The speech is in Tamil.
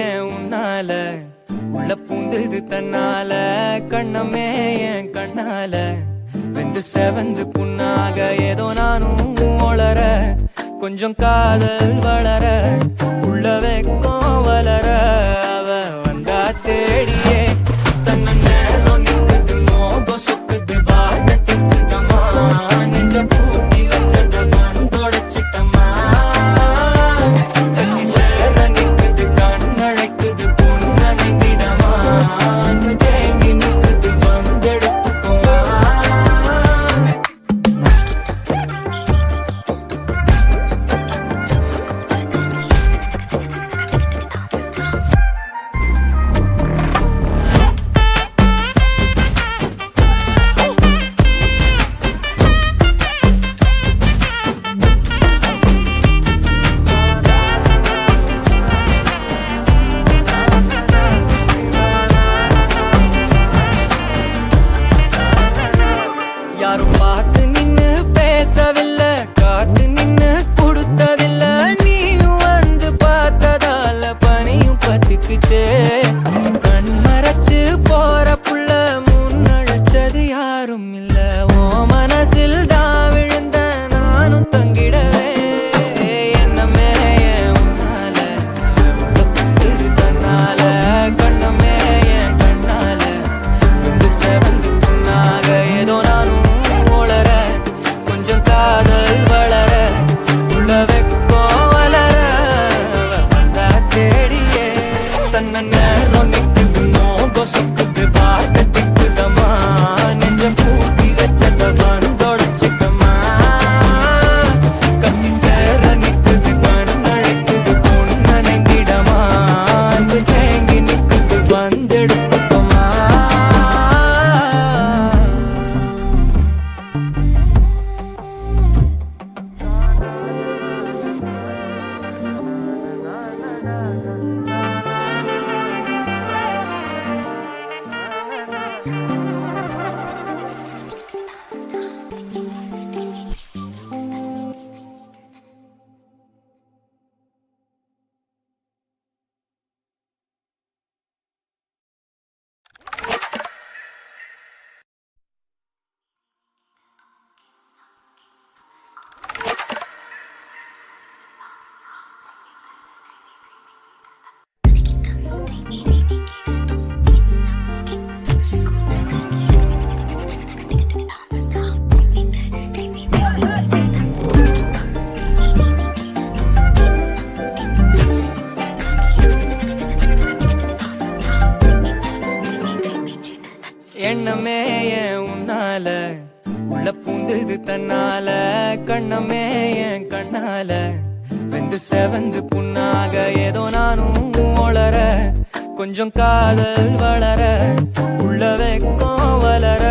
என் உன்னால உள்ள பூந்தது தன்னால கண்ணமே என் கண்ணால வெந்து செவந்து புண்ணாக ஏதோ நானும் ஒளர கொஞ்சம் காதல் வளர உள்ள வெக்கம் வளர அவ வந்தா தேடியே தன்ன நேரம் நிக்குது மோகம் சுக்குது வாட்ட திக்குதம்மா நெஞ்ச பூட்டி வச்சத வந்தொடச்சிட்டம்மா கட்சி சேர நிக்குது கண்ணழைக்குது பொன்னணிந்திடமா அங்கு தேங்கி நிக்குது வந்தெடுத்துக்குமா யாரும் பார்த்து நின்னு பேசவில்லை காத்து நின்னு கொடுத்ததில்ல நீயும் வந்து பார்த்ததால பனியும் பத்திக்குச்சே கண் மறைச்சு போற புள்ள முன்னழைச்சது யாரும் இல்ல ஓ மனசில் தான் விழுந்த நானும் தங்கிடவே என்னமே உன்னால உள்ள புந்தது தன்னால கண்ணமே என் கண்ணால வந்து செவந்து புண்ணாக ஏதோ நானும் ஒளர கொஞ்சம் காதல் வளர உள்ள வெக்கோ வளர வந்தா தேடியே தன்ன நேரம் நிக்குது மோகம் சுக்குது வாட்ட திக்குதம்மா நெஞ்சம் பூட்டி வச்சத வந்தொடச்சிட்டம்மா கட்சி சேர நிக்குது கண்ணழைக்குது பொன்னணிந்திடமா அங்கு தேங்கி நிக்குது வந்தெடுத்துக்கமா எண்ணமே என் உன்னால உள்ள பூந்தது தன்னால கண்ணமே என் கண்ணால வெந்து செவந்து புண்ணாக ஏதோ நானும் ஒளர கொஞ்சம் காதல் வளர உள்ள வெக்கம் வளர